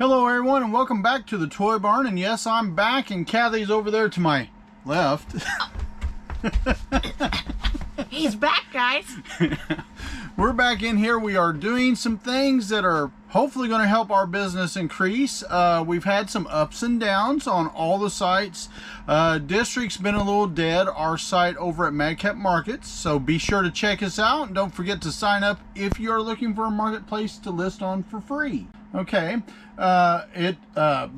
Hello everyone and welcome back to the Toy Barn, and yes, I'm back and Kathy's over there to my left. He's back, guys. We're back in here. We are doing some things that are hopefully going to help our business increase. We've had some ups and downs on all the sites. District's been a little dead, our site over at Madcap Markets, so be sure to check us out and don't forget to sign up if you're looking for a marketplace to list on for free. Okay,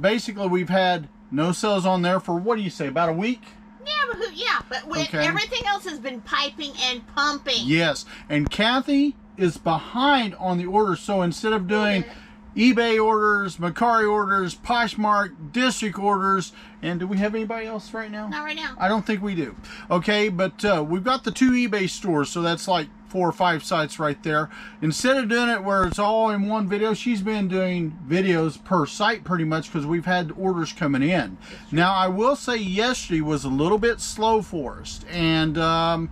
basically we've had no sales on there for, what do you say, about a week? But everything else has been piping and pumping. Yes, and Kathy is behind on the orders, so instead of doing eBay orders, Mercari orders, Poshmark, District orders, and do we have anybody else right now? Not right now. I don't think we do. Okay, but we've got the 2 eBay stores, so that's like 4 or 5 sites right there. Instead of doing it where it's all in one video, she's been doing videos per site pretty much because we've had orders coming in. Now, I will say yesterday was a little bit slow for us, and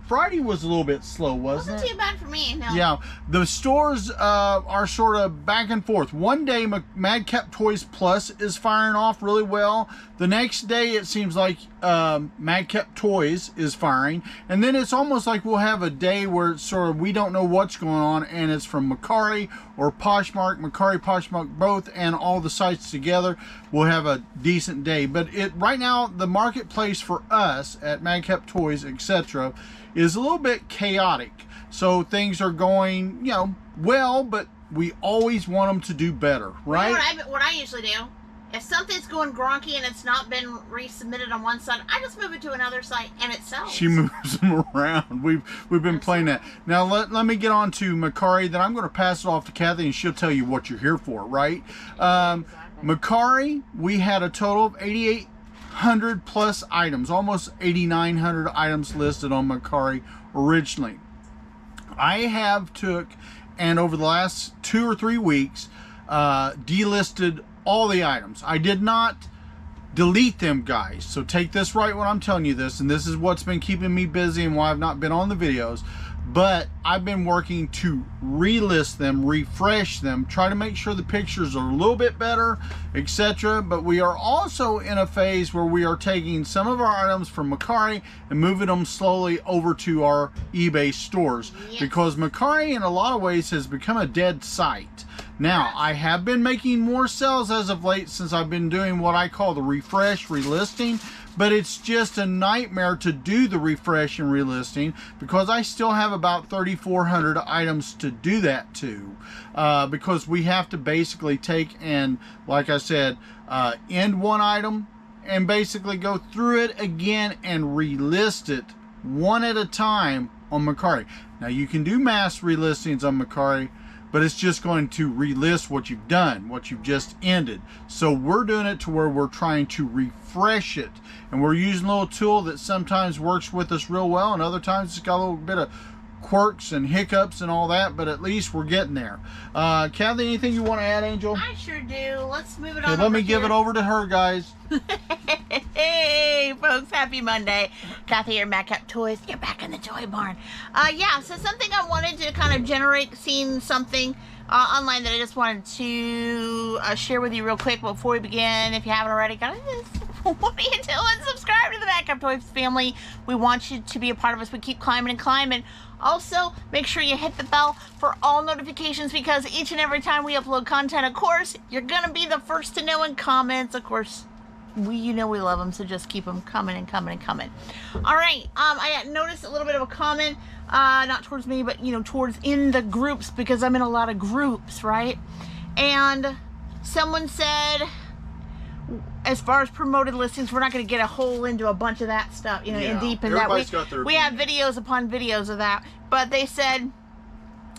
Friday was a little bit slow, wasn't it? Wasn't too bad for me, no. Yeah, the stores are sort of back and forth. One day, Madcap Toys Plus is firing off really well. The next day, it seems like Madcap Toys is firing, and then it's almost like we'll have a day where it's sort of we don't know what's going on, and it's from Mercari or Poshmark, Mercari, Poshmark, both, and all the sites together. We'll have a decent day. But right now, the marketplace for us at Madcap Toys, etc., is a little bit chaotic. So things are going, you know, well, but we always want them to do better, right? You know what I usually do? If something's going gronky and it's not been resubmitted on one site, I just move it to another site and it sells. She moves them around. We've been playing that. Now let me get on to Mercari. Then I'm going to pass it off to Kathy and she'll tell you what you're here for, right? Mercari, we had a total of 8,800 plus items, almost 8,900 items listed on Mercari originally. I have took, and over the last 2 or 3 weeks, delisted all the items. I did not delete them, guys, so take this right when I'm telling you this, and this is what's been keeping me busy and why I've not been on the videos. But I've been working to relist them, refresh them, try to make sure the pictures are a little bit better, etc. But we are also in a phase where we are taking some of our items from Mercari and moving them slowly over to our eBay stores. Yes. Because Mercari in a lot of ways has become a dead site. Now, I have been making more sales as of late since I've been doing what I call the refresh relisting, but it's just a nightmare to do the refresh and relisting because I still have about 3,400 items to do that to, because we have to basically take and, like I said, end one item and basically go through it again and relist it one at a time on Mercari. Now, you can do mass relistings on Mercari, but it's just going to relist what you've done, what you've just ended. So we're doing it to where we're trying to refresh it. And we're using a little tool that sometimes works with us real well, and other times it's got a little bit of quirks and hiccups and all that, but at least we're getting there. Kathy, anything you want to add, Angel? I sure do. Let's move it on. Okay, let me give it over to her, guys. Hey, folks, happy Monday. Kathy here, Madcap Toys. You're back in the Toy Barn. Yeah, so something I wanted to kind of generate, seeing something online that I just wanted to share with you real quick before we begin. If you haven't already, guys, what are you doing? Subscribe to the Madcap Toys family. We want you to be a part of us. We keep climbing and climbing. Also, make sure you hit the bell for all notifications because each and every time we upload content, of course, you're going to be the first to know in comments. Of course, you know we love them, so just keep them coming and coming and coming. All right, I noticed a little bit of a comment, not towards me, but, you know, towards in the groups because I'm in a lot of groups, right? And someone said, as far as promoted listings, we're not going to get a whole into a bunch of that stuff, you know, in deep in that. We have videos upon videos of that, but they said,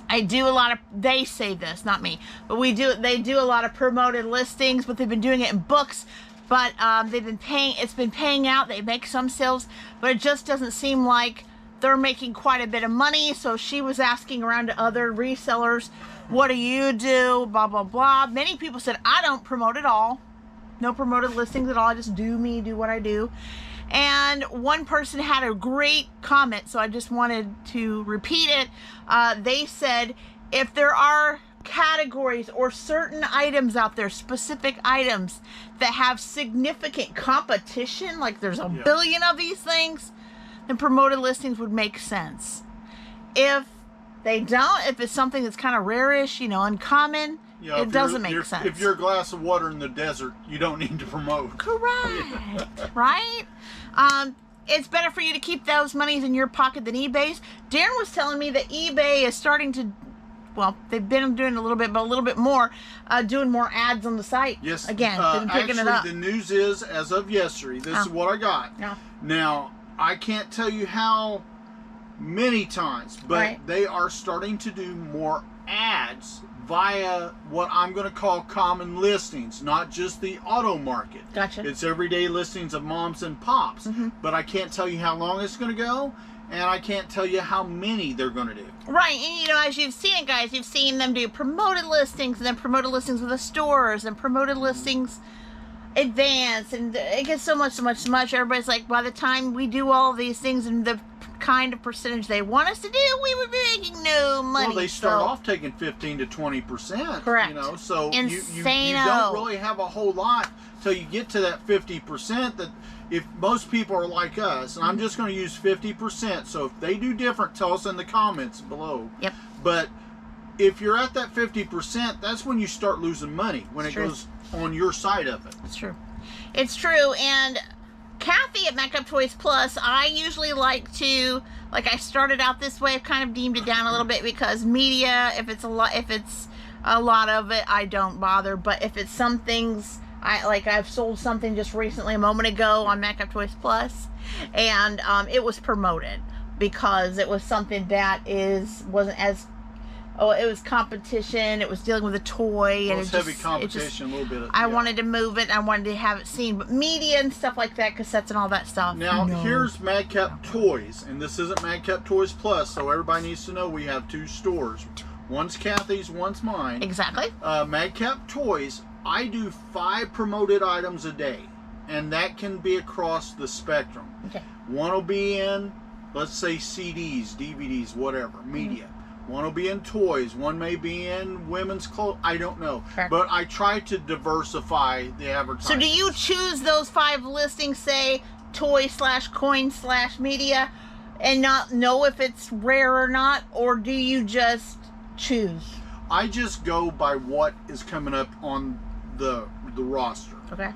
I do a lot of, they say this, not me, but they do a lot of promoted listings, but they've been doing it in books, but they've been paying, it's been paying out, they make some sales, but it just doesn't seem like they're making quite a bit of money. So she was asking around to other resellers, what do you do, blah, blah, blah. Many people said, I don't promote at all. No promoted listings at all. I just do what I do. And one person had a great comment, so I just wanted to repeat it. They said, if there are categories or certain items out there, specific items that have significant competition, like there's a billion of these things, then promoted listings would make sense. If they don't, if it's something that's kind of rarish, you know, uncommon, it doesn't make sense. If you're a glass of water in the desert, you don't need to promote. Correct. Right? It's better for you to keep those monies in your pocket than eBay's. Daren was telling me that eBay is starting to, well, they've been doing a little bit, but a little bit more, doing more ads on the site. Yes. Again, they've been picking it up. Actually, the news is, as of yesterday, this is what I got. Yeah. Now, I can't tell you how many times, but they are starting to do more ads via what I'm going to call common listings, not just the auto market. Gotcha. It's everyday listings of moms and pops, but I can't tell you how long it's going to go, and I can't tell you how many they're going to do. Right, and you know, as you've seen it, guys, you've seen them do promoted listings, and then promoted listings with the stores, and promoted listings advanced, and it gets so much. Everybody's like, by the time we do all these things and the kind of percentage they want us to do, we would be making no money. Well, they start off taking 15 to 20%. Correct. You know, so you Insano. don't really have a whole lot till you get to that 50%. That if most people are like us, and I'm just going to use 50%. So if they do different, tell us in the comments below. Yep. But if you're at that 50%, that's when you start losing money, when it goes on your side of it. It's true. It's true. And Kathy at Madcap Toys Plus, I usually like to, like, I started out this way. I've kind of deemed it down a little bit because media, if it's a lot of it, I don't bother. But if it's some things, I've sold something just recently, a moment ago, on Madcap Toys Plus, and it was promoted because it was something that wasn't as, it was competition. It was dealing with a toy, and it's heavy competition, a little bit. I wanted to move it. I wanted to have it seen, but media and stuff like that, cassettes and all that stuff. Now here's Madcap Toys, and this isn't Madcap Toys Plus, so everybody needs to know we have two stores. One's Kathy's, one's mine. Exactly. Madcap Toys, I do 5 promoted items a day, and that can be across the spectrum. Okay. One will be in, let's say, CDs, DVDs, whatever, media. One will be in toys. One may be in women's clothes. I don't know. Correct. But I try to diversify the advertising. So do you choose those 5 listings, say, toy/coin/media, and not know if it's rare or not? Or do you just choose? I just go by what is coming up on the roster. Okay.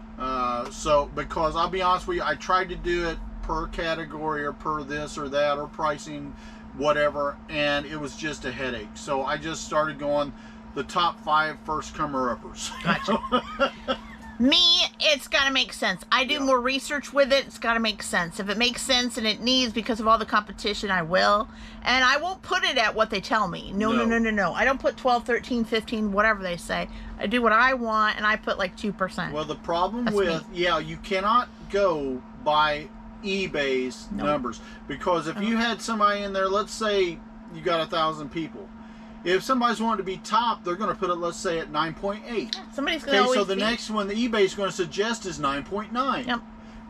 So, because I'll be honest with you, I tried to do it per category or per this or that or pricing, whatever, and it was just a headache. So I just started going the top 5 first comer uppers. Gotcha. Me, it's got to make sense. I do more research with it. It's got to make sense. If it makes sense and it needs, because of all the competition, I will. And I won't put it at what they tell me. No. I don't put 12, 13, 15, whatever they say. I do what I want, and I put like 2%. Well, the problem you cannot go by eBay's numbers, because if you had somebody in there, let's say you got 1,000 people, if somebody's wanting to be top, they're going to put it, let's say, at 9.8. Somebody's going to always so the next one the eBay's going to suggest is 9.9. Yep.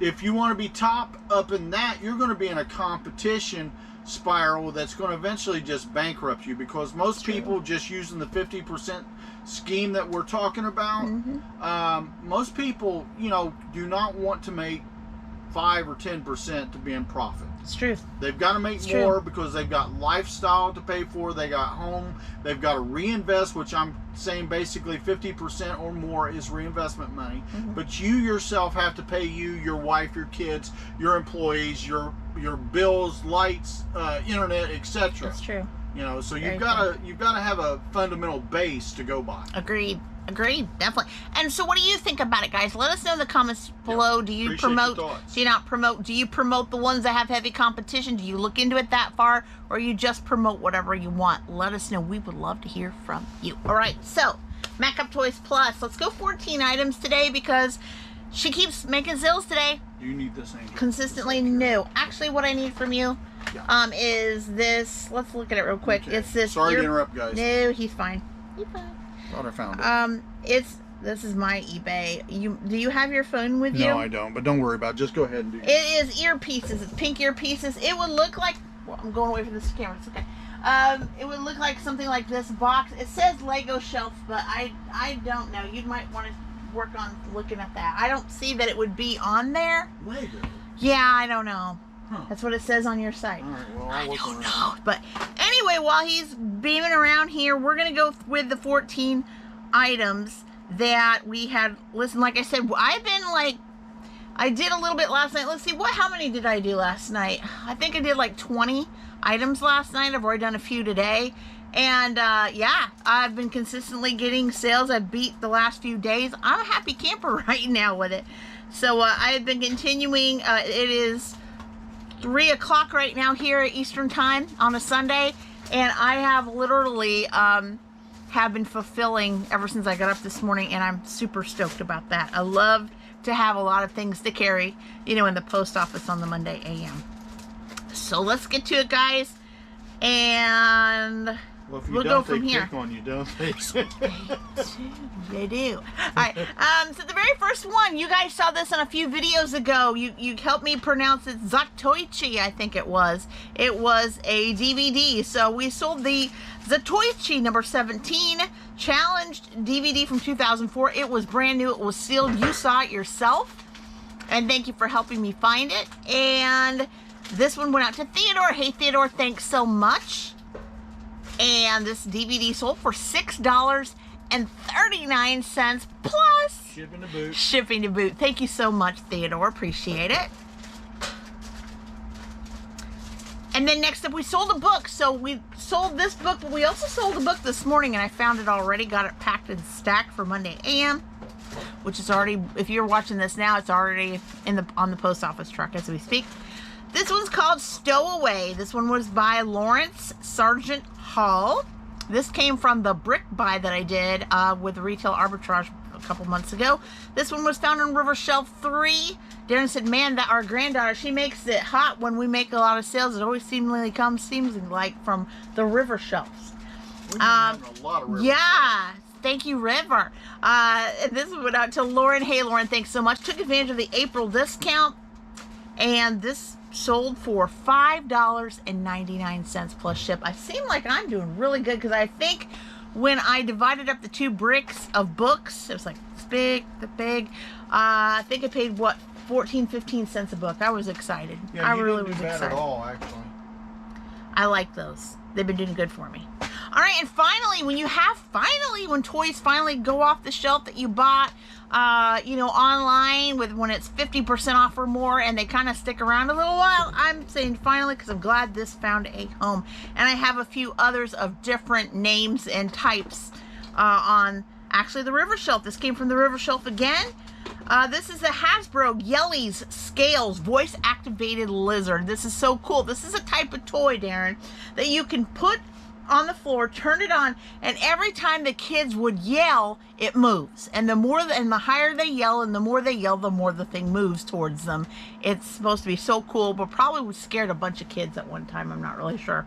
If you want to be top up in that, you're going to be in a competition spiral that's going to eventually just bankrupt you, because most people just using the 50% scheme that we're talking about, most people, do not want to make 5 or 10% to be in profit. It's true. They've got to make more because they've got lifestyle to pay for. They got home. They've got to reinvest, which I'm saying basically 50% or more is reinvestment money. But you yourself have to pay your wife, your kids, your employees, your bills, lights, internet, etc. That's true. So you've got to have a fundamental base to go by. Agreed, definitely. And so what do you think about it, guys? Let us know in the comments below. Do you promote, do you not promote? Do you promote the ones that have heavy competition? Do you look into it that far? Or you just promote whatever you want? Let us know. We would love to hear from you. All right, so Madcap Toys Plus. Let's go 14 items today because she keeps making zills today. You need this, Angel. Consistently new. Actually, what I need from you is this. Let's look at it real quick. Okay. It's this. Sorry to interrupt, guys. No, he's fine. He's fine. Thought I found it. This is my eBay. Do you have your phone with you? No, I don't, but don't worry about it. Just go ahead and do it. It is earpieces. It's pink earpieces. It would look like, well, I'm going away from this camera. It's okay. It would look like something like this box. It says Lego shelf, but I don't know. You might want to work on looking at that. I don't see that it would be on there. Lego? Yeah, I don't know. Huh. That's what it says on your site. All right, well, I don't know. But anyway, while he's beaming around here, we're going to go with the 14 items that we had. Listen, like I said, I did a little bit last night. Let's see, how many did I do last night? I think I did like 20 items last night. I've already done a few today. And yeah, I've been consistently getting sales. I've beat the last few days. I'm a happy camper right now with it. So I've been continuing. It is 3 o'clock right now here at Eastern time on a Sunday. And I have literally have been fulfilling ever since I got up this morning. And I'm super stoked about that. I love to have a lot of things to carry, you know, in the post office on the Monday a.m. So let's get to it, guys. And well, if you we'll don't, go from they here. pick on you, don't they? They do. All right. So the very first one, you guys saw this in a few videos ago. You helped me pronounce it Zatoichi, I think it was. It was a DVD. So we sold the Zatoichi number 17 challenged DVD from 2004. It was brand new. It was sealed. You saw it yourself. And thank you for helping me find it. And this one went out to Theodore. Hey, Theodore, thanks so much. And this DVD sold for $6.39 plus shipping to boot. Shipping to boot. Thank you so much, Theodore. Appreciate it. And then next up, we sold a book. So we sold this book, but we also sold a book this morning, and I found it already. Got it packed and stacked for Monday a.m., which is already, if you're watching this now, it's already on the post office truck as we speak. This one's called Stowaway. This one was by Lawrence Sargent Hall. This came from the brick buy that I did with Retail Arbitrage a couple months ago. This one was found on River Shelf 3. Daren said, man, that our granddaughter, she makes it hot when we make a lot of sales. It always seems like from the River Shelves. We've been having a lot of River yeah. Shelves. Thank you, River. This went out to Lauren. Hey, Lauren, thanks so much. Took advantage of the April discount. And this sold for $5.99 plus ship. I seem like I'm doing really good because I think when I divided up the 2 bricks of books, it was like this big, the big. I think I paid, what, 14-15 cents a book. I was excited. Yeah, I really was excited. excited. At all, actually. I like those. They've been doing good for me. All right, and finally, when toys finally go off the shelf that you bought, you know, online when it's 50% off or more, and they kind of stick around a little while, I'm saying finally because I'm glad this found a home. And I have a few others of different names and types on actually the River Shelf. This came from the River Shelf again. This is the Hasbro Yellies Scales Voice Activated Lizard. This is so cool. This is a type of toy, Daren, that you can put on the floor, turn it on, and every time the kids would yell, it moves. And the higher they yell and the more they yell, the more the thing moves towards them. It's supposed to be so cool, but probably scared a bunch of kids at one time. I'm not really sure.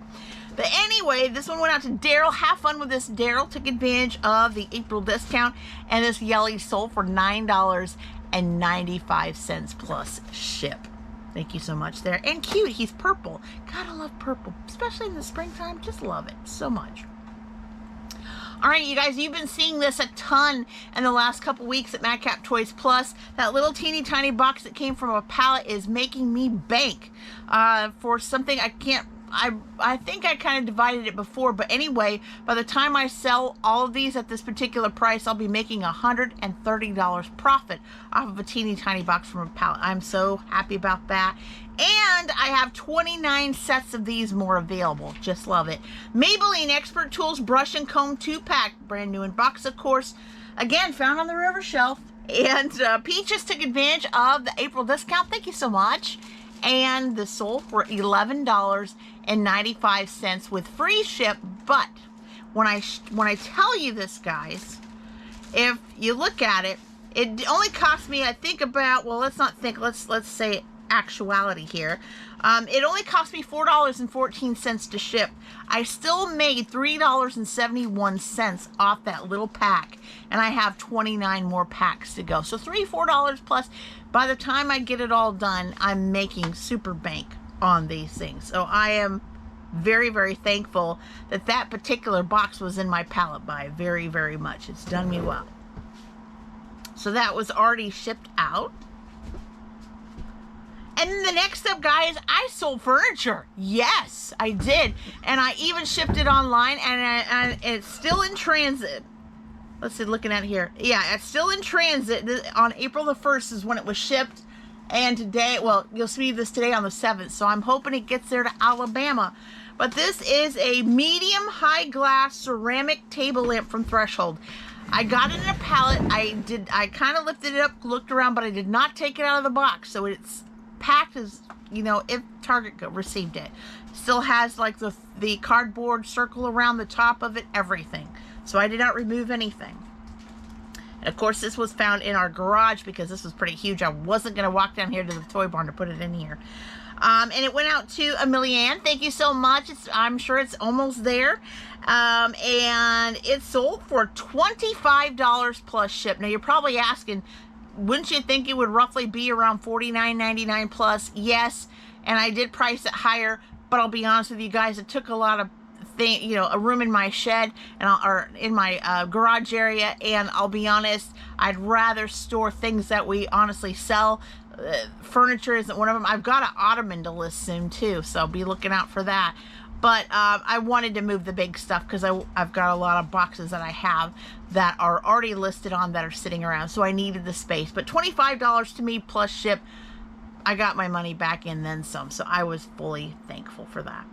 But anyway, this one went out to Daryl. Have fun with this. Daryl took advantage of the April discount, and this Yelly sold for $9.95 plus ship. Thank you so much there. And cute. He's purple. Gotta love purple, especially in the springtime. Just love it so much. All right, you guys, you've been seeing this a ton in the last couple weeks at Madcap Toys Plus. That little teeny tiny box that came from a pallet is making me bank for something I can't. I think I kind of divided it before, but anyway, by the time I sell all of these at this particular price, I'll be making $130 profit off of a teeny tiny box from a pallet. I'm so happy about that. And I have 29 sets of these more available. Just love it. Maybelline Expert Tools Brush and Comb 2-pack, brand new in box, of course. Again, found on the River Shelf. And Peaches took advantage of the April discount. Thank you so much. And the sold for $11.95 with free ship. But when I tell you this, guys, if you look at it, it only cost me, I think, about, well, let's not think, let's say actuality here. It only cost me $4.14 to ship. I still made $3.71 off that little pack, and I have 29 more packs to go. So $4 plus. By the time I get it all done, I'm making super bank on these things. So I am very, very thankful that that particular box was in my pallet buy. Very, very much. It's done me well. So that was already shipped out. And then the next up, guys, I sold furniture. Yes, I did. And I even shipped it online, and it's still in transit. Let's see, looking at here. Yeah, it's still in transit. On April the 1st is when it was shipped. And today, well, you'll see this today on the 7th. So I'm hoping it gets there to Alabama. But this is a medium high glass ceramic table lamp from Threshold. I got it in a pallet. I kind of lifted it up, looked around, but I did not take it out of the box. So it's packed as, you know, if Target received it. Still has like the cardboard circle around the top of it, everything. So I did not remove anything. And of course, this was found in our garage because this was pretty huge. I wasn't going to walk down here to the toy barn to put it in here. And it went out to Amelia Ann. Thank you so much. I'm sure it's almost there. And it sold for $25 plus ship. Now, you're probably asking, wouldn't you think it would roughly be around $49.99 plus? Yes, and I did price it higher, but I'll be honest with you guys, it took a lot of a room in my shed or in my garage area, and I'll be honest, I'd rather store things that we honestly sell. Furniture isn't one of them. I've got an ottoman to list soon too, so be looking out for that. But I wanted to move the big stuff because I've got a lot of boxes that I have that are already listed on that are sitting around, so I needed the space. But $25 to me plus ship, I got my money back in then some, so I was fully thankful for that.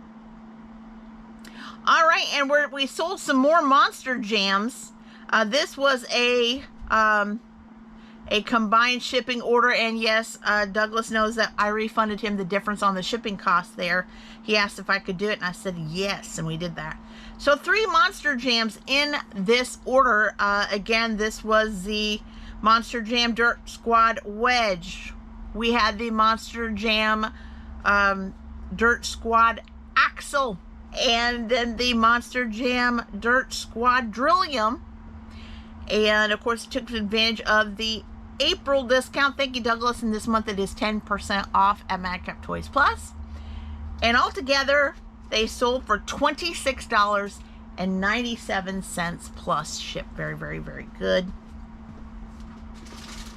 All right, and we sold some more Monster Jams. This was a combined shipping order, and yes, Douglas knows that I refunded him the difference on the shipping cost there. He asked if I could do it, and I said yes, and we did that. So 3 Monster Jams in this order. Again, this was the Monster Jam Dirt Squad Wedge. We had the Monster Jam Dirt Squad Axle, and then the Monster Jam Dirt Squadrillium. And of course, took advantage of the April discount. Thank you, Douglas. And this month it is 10% off at Madcap Toys Plus. And altogether, they sold for $26.97 plus ship. Very, very, very good.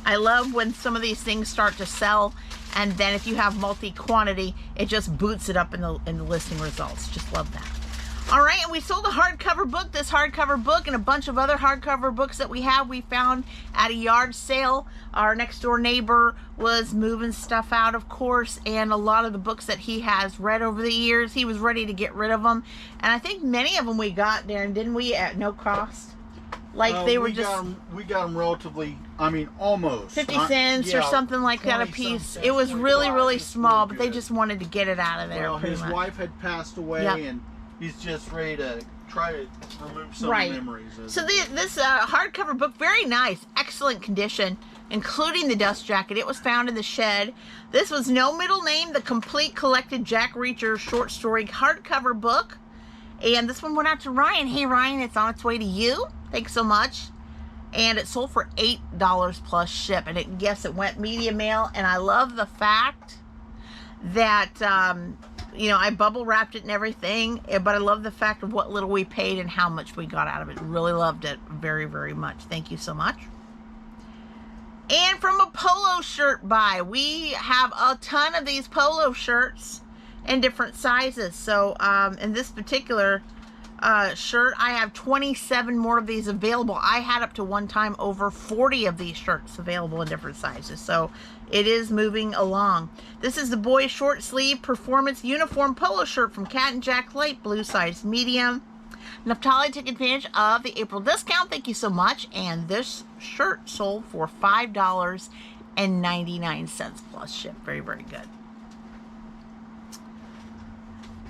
I love when some of these things start to sell, and then if you have multi-quantity, it just boots it up in the listing results. Just love that. All right, and we sold a hardcover book. This hardcover book and a bunch of other hardcover books that we found at a yard sale. Our next door neighbor was moving stuff out, of course, and a lot of the books that he has read over the years, he was ready to get rid of them. And I think many of them we got, Darren, didn't we, at no cost? Like they were we got them relatively, I mean, almost 50 cents or something like that a piece. It was really, really small, but they just wanted to get it out of there. Well, his wife had passed away, and he's just ready to try to remove some memories. So this hardcover book, very nice, excellent condition, including the dust jacket. It was found in the shed. This was No Middle Name, the complete collected Jack Reacher short story hardcover book. And this one went out to Ryan. Hey, Ryan, it's on its way to you. Thanks so much. And it sold for $8 plus ship. And yes, it went medium mail. And I love the fact that, you know, I bubble wrapped it and everything. But I love the fact of what little we paid and how much we got out of it. Really loved it very, very much. Thank you so much. And from a polo shirt buy, we have a ton of these polo shirts in different sizes. So in this particular shirt, I have 27 more of these available. I had up to one time over 40 of these shirts available in different sizes. So it is moving along. This is the boys short sleeve performance uniform polo shirt from Cat and Jack Light, blue size medium. Naphtali took advantage of the April discount. Thank you so much. And this shirt sold for $5.99 plus ship. Very, very good.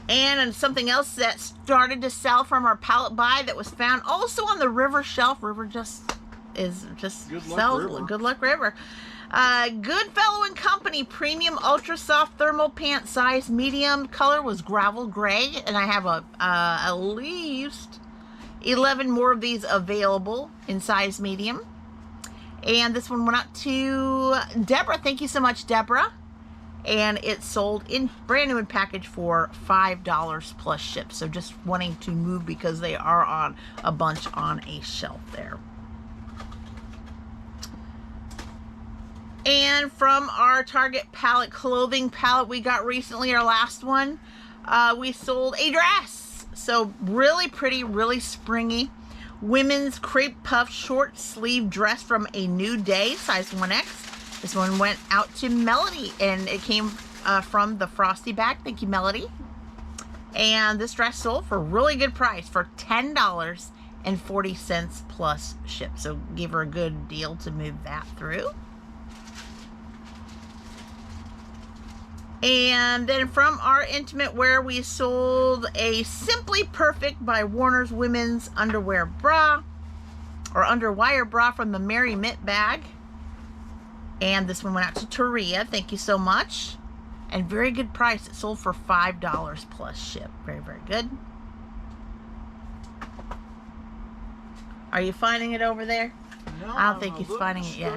And something else that started to sell from our pallet buy that was found also on the River shelf. River just sells. Good Luck River. Goodfellow and Company premium ultra soft thermal pant size medium. Color was gravel gray, and I have at least 11 more of these available in size medium. And this one went out to Deborah. Thank you so much, Deborah. and it's sold in brand new in package for $5 plus ship. So just wanting to move because they are on a bunch on a shelf there. And from our Target palette, clothing palette we got recently, our last one, we sold a dress. So really pretty, really springy. Women's crepe puff short sleeve dress from A New Day, size 1X. This one went out to Melody, and it came from the Frosty bag. Thank you, Melody. And this dress sold for a really good price for $10.40 plus ship. So give her a good deal to move that through. And then from our intimate wear, we sold a Simply Perfect by Warner's women's underwear bra, or underwire bra from the Mary Mint bag. And this one went out to Taria. Thank you so much. And very good price. It sold for $5 plus ship. Very, very good. Are you finding it over there? No, I don't think he's finding it yet.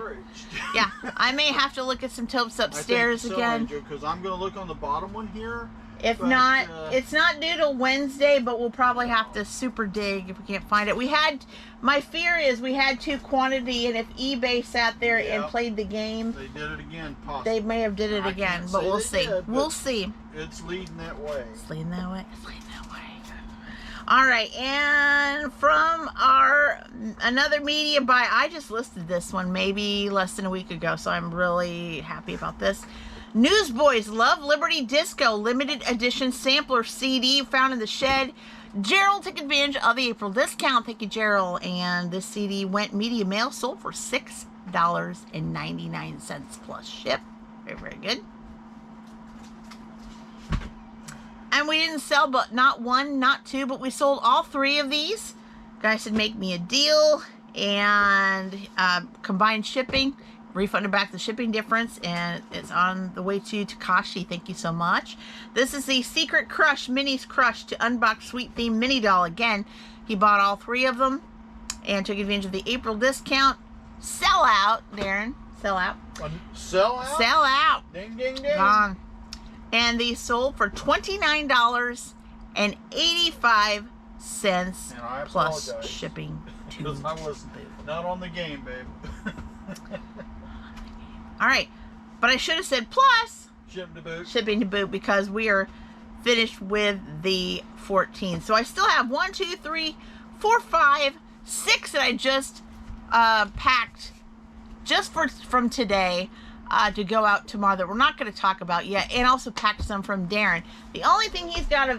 Yeah, I may have to look at some totes upstairs again. Because I'm going to look on the bottom one here. If not, it's not due till Wednesday, but we'll probably have to super dig if we can't find it. My fear is we had too quantity, and if eBay sat there and played the game, they did it again, possibly. They may have did it again, but we'll see. We'll see. It's leading that way. It's leading that way. It's leading that way. All right, and from our another media buy, I just listed this one maybe less than a week ago, so I'm really happy about this. Newsboys Love Liberty Disco limited edition sampler CD found in the shed. Gerald took advantage of the April discount. Thank you, Gerald. And this CD went media mail, sold for $6.99 plus ship. Very, very good. And we didn't sell but not one, not two, but we sold all three of these. Guy said make me a deal, and combined shipping, refunded back the shipping difference, and it's on the way to Takashi. Thank you so much. This is the Secret Crush Minis Crush to Unbox Sweet Theme Mini Doll. Again, he bought all three of them and took advantage of the April discount. Sell out, Darren. Sell out. Sell out? Sell out. Ding, ding, ding. Gone. And these sold for $29.85 plus shipping. Because I was not on the game, babe. All right, but I should have said plus shipping to boot, because we are finished with the 14. So I still have 1, 2, 3, 4, 5, 6 that I just packed just from today to go out tomorrow that we're not going to talk about yet, and also packed some from Daren. The only thing he's got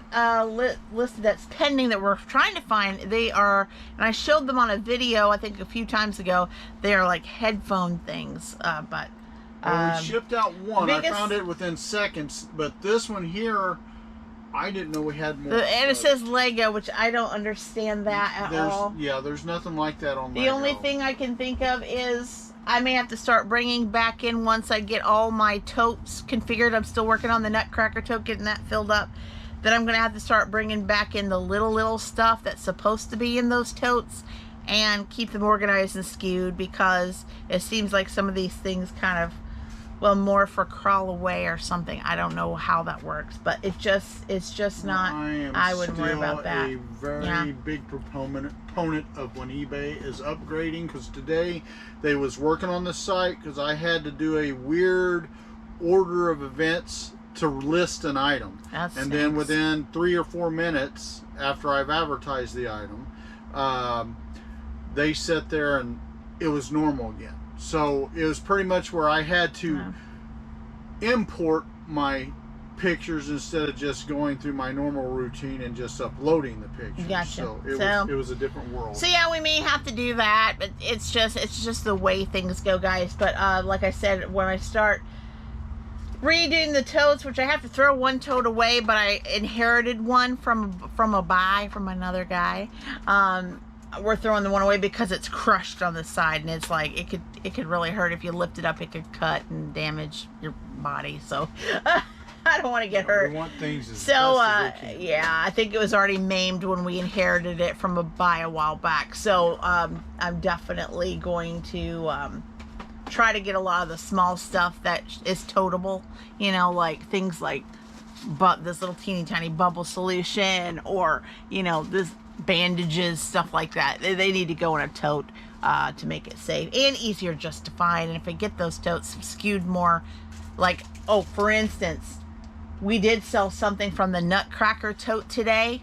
listed that's pending that we're trying to find, they are, and I showed them on a video I think a few times ago, they are like headphone things, but well, we shipped out one. I found it within seconds, but this one here, I didn't know we had more. And it says Lego, which I don't understand that at all. Yeah, there's nothing like that on Lego. The only thing I can think of is I may have to start bringing back in, once I get all my totes configured. I'm still working on the Nutcracker tote, getting that filled up. Then I'm going to have to start bringing back in the little stuff that's supposed to be in those totes and keep them organized and skewed, because it seems like some of these things kind of, well, more for crawl away or something. I don't know how that works, but it's just not. I wouldn't worry about that. I am still a very big proponent of when eBay is upgrading, because today they was working on the site because I had to do a weird order of events to list an item. And then within 3 or 4 minutes after I've advertised the item, they sat there and it was normal again. So it was pretty much where I had to import my pictures instead of just going through my normal routine and just uploading the pictures. Gotcha. So it was a different world. So yeah, we may have to do that, but it's just the way things go, guys. But like I said, when I start redoing the totes, which I have to throw one tote away, but I inherited one from another guy. We're throwing the one away because it's crushed on the side, and it's like it could really hurt if you lift it up. It could cut and damage your body. So I don't want to get hurt. We want things as so best as we can. yeah, I think it was already maimed when we inherited it from a while back. So I'm definitely going to try to get a lot of the small stuff that is totable, you know, like things like this little teeny tiny bubble solution, or, you know, this bandages, stuff like that. They need to go in a tote to make it safe and easier just to find. And if I get those totes skewed more, like, oh, for instance, we did sell something from the Nutcracker tote today.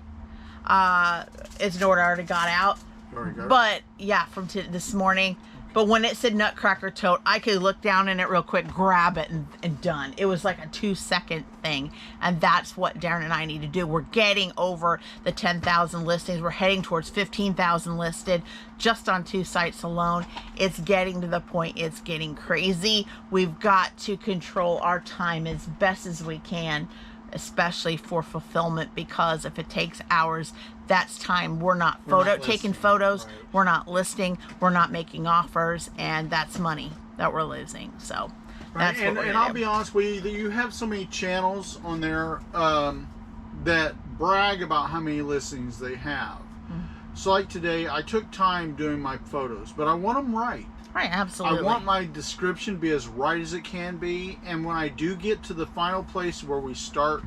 It's an order I already got out. But yeah, from this morning. But when it said Nutcracker tote, I could look down in it real quick, grab it, and done. It was like a 2-second thing. And that's what Daren and I need to do. We're getting over the 10,000 listings. We're heading towards 15,000 listed just on 2 sites alone. It's getting to the point, it's getting crazy. We've got to control our time as best as we can, especially for fulfillment, because if it takes hours, that's time we're not taking photos, right. We're not listing, we're not making offers, and that's money that we're losing. So that's right. what and I'll be honest with you, you have so many channels on there that brag about how many listings they have. So like today, I took time doing my photos, but I want them right. Right, absolutely. I want my description to be as right as it can be, and when I do get to the final place where we start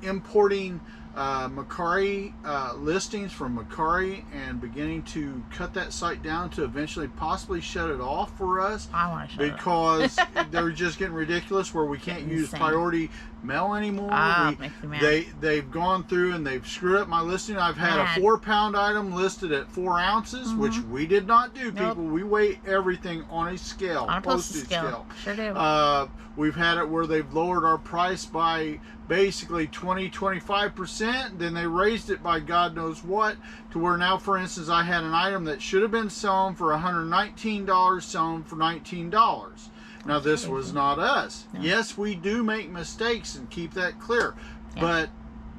importing Mercari listings from Mercari and beginning to cut that site down to eventually possibly shut it off for us, I want to shut because they're just getting ridiculous where we can't use priority mail anymore. Makes me mad. They've gone through and they've screwed up my listing. I've had a 4-pound item listed at 4 ounces, which we did not do, people. Nope. We weigh everything on a scale, on a postage scale. Sure do. We've had it where they've lowered our price by basically 20-25%, then they raised it by God knows what, to where now, for instance, I had an item that should have been selling for $119 selling for $19. Now this was not us. No. Yes, we do make mistakes, and keep that clear, but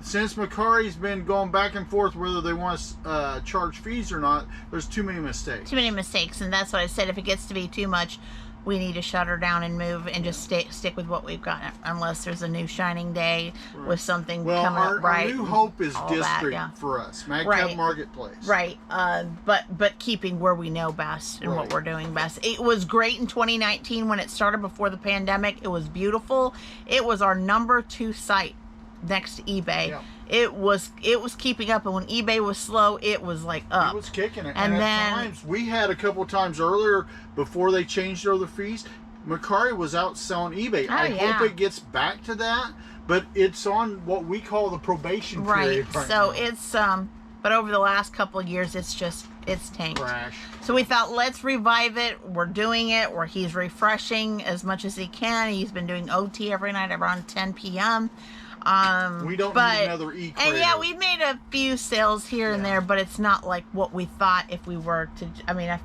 since Mercari's been going back and forth whether they want to charge fees or not, there's too many mistakes. Too many mistakes, and that's what I said. If it gets to be too much, we need to shut her down and move and just stick with what we've got, unless there's a new shining day with something coming up right. Our new hope is district for us, Madcap Marketplace. Right, but keeping where we know best and what we're doing best. It was great in 2019 when it started before the pandemic. It was beautiful. It was our #2 site next to eBay. Yeah. It was keeping up, and when eBay was slow, it was like up. It was kicking it. And at times, we had a couple of times earlier before they changed all the fees, Mercari was outselling eBay. I hope it gets back to that, but it's on what we call the probation period. Right. So it's but over the last couple of years, it's tanked. Crash. So we thought, let's revive it. We're doing it. He's refreshing as much as he can. He's been doing OT every night around 10 p.m. We don't need another e-creator. And yeah, we've made a few sales here and there, but it's not like what we thought if we were to. I mean, I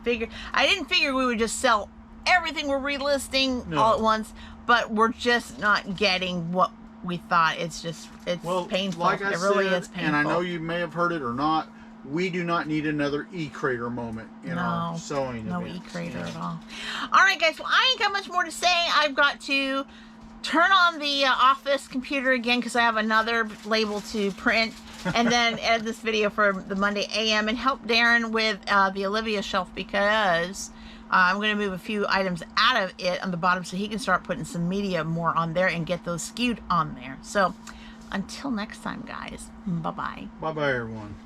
didn't figure we would just sell everything we're relisting all at once, but we're just not getting what we thought. It's painful. Like I it really said, is painful. And I know you may have heard it or not, we do not need another e-creator moment in our sewing No events. e-creator at all. All right, guys. Well, I ain't got much more to say. I've got to turn on the office computer again because I have another label to print, and then edit this video for the Monday AM and help Daren with the Olivia shelf, because I'm going to move a few items out of it on the bottom so he can start putting some media more on there and get those skewed on there. So until next time, guys, bye-bye. Bye-bye, everyone.